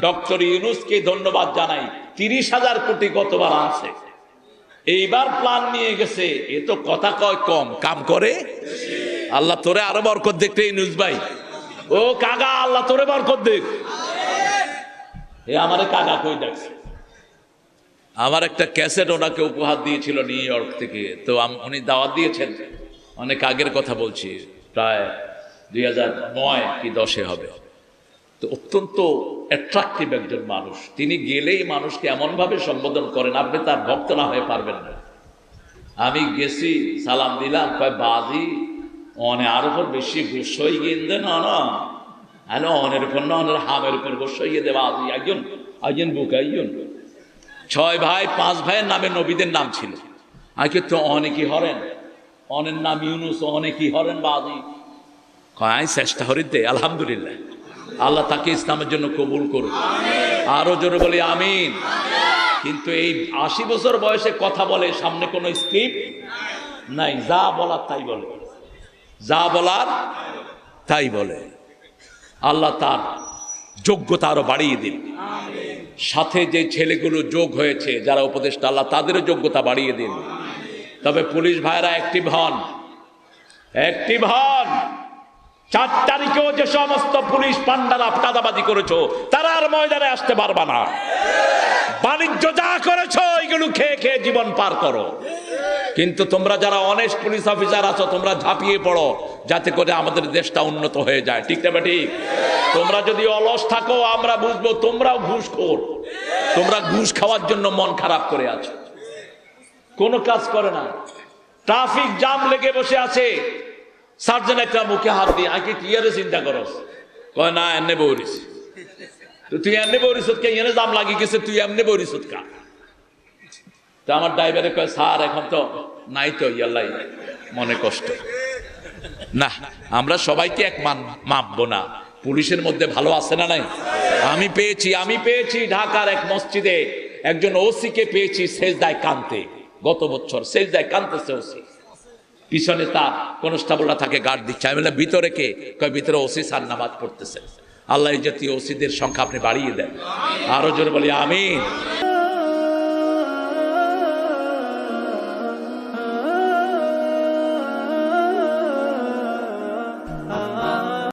Doctor ইউনূসকে ধন্যবাদ জানাই, 30,000 কোটি গতবার আনছে, এইবার প্ল্যান নিয়ে গেছে। এ তো কথা কয় কম, কাম করে। আল্লাহ তোরে আরো বরকত দেখতে ইউনূস ভাই, ও কাগা, আল্লাহ তোরে বরকত দেখ। এ আমারে কাগা কই ডাকছে। আমার একটা ক্যাসেট ওনাকে উপহার দিয়েছিল নিউ ইয়র্ক থেকে, তো উনি দাওয়াত দিয়েছেন, অনেক আগের কথা বলছি, প্রায় 2009 কি 10 হবে। তো অত্যন্ত অ্যাট্রাকটিভ একজন মানুষ, তিনি গেলেই মানুষকে এমনভাবে সম্বোধন করেন আপনি তার ভক্ত না হয়ে পারবেন না। আমি গেছি, সালাম দিলাম, কয় বাজি অনে আর উপর বেশি গোসই গিয়ে না না, হ্যালো অনের উপর না, অনের হামের উপর গোসই গিয়ে দেবা আজি একজন একজন বুক একজন 6 ভাই 5 ভাইয়ের নামে নবীদের নাম ছিল। আগে তো অনেকই হরেন, অনের নাম ইউনুস, অনেকই হরেন বাজি। কয় চেষ্টা হরিতে, আলহামদুলিল্লাহ, আল্লাহ তাকে ইসলামের জন্য কবুল করুন, আরো জোরে বলি আমিন। কিন্তু এই 80 বছর বয়সে কথা বলে, সামনে কোনো স্ক্রিপ্ট নাই, যা বলার তাই বলে, যা বলার তাই বলে। আল্লাহ তার যোগ্যতা আরো বাড়িয়ে দিন, সাথে যে ছেলেগুলো যোগ হয়েছে যারা উপদেষ্টা, আল্লাহ তাদেরও যোগ্যতা বাড়িয়ে দিন। তবে পুলিশ ভাইরা অ্যাক্টিভ হন, অ্যাক্টিভ হন। 4 তারিখেও যে সমস্ত পুলিশ পান্ডারা কাদাবাজি করেছো, তারা আর ময়দানে আসতে পারবা না। বাণিজ্য যা করেছো এগুলো খেয়ে খেয়ে জীবন পার করো। কিন্তু তোমরা যারা অনেস্ট পুলিশ অফিসার আছো, তোমরা ঝাঁপিয়ে পড়ো, যাতে করে আমাদের দেশটা উন্নত হয়ে যায়। ঠিক না ঠিক? তোমরা যদি অলস থাকো, আমরা বুঝবো তোমরাও ঘুষখোর, তোমরা ঘুষ খাওয়ার জন্য মন খারাপ করে আছো, কোনো কাজ করে না। ট্রাফিক জাম লেগে বসে আছে, সার্জন একটা মুখে হাত দিয়ে, আগে কি আরে চিন্তা করস? কয় না এমনি বৌরিস, তো তুই এমনি বৌরিস কে, এনে জাম লাগি গেছে, তুই এমনি বৌরিস কা। তো আমার ড্রাইভারে কয় স্যার এখন তো নাই, তো ইয়াল্লাই মনে কষ্ট না, আমরা সবাইকে এক মাপবো না। পুলিশের মধ্যে ভালো আছে না নাই? আমি পেয়েছি ঢাকার এক মসজিদে একজন ওসিকে পেয়েছি সেজদায় কাঁদতে, গত বছর সেজদায় কাঁদতেছে ওসি, পিছনে তার কনস্টেবলরা থাকে গার্ড দিচ্ছে। আমি বললাম ভিতরে কে? কয় ভিতরে ওসি স্যার নামাজ পড়তেছে। আল্লাহ এই জাতীয় ওসিদের সংখ্যা আপনি বাড়িয়ে দেন, আরো জোরে বলি আমিন।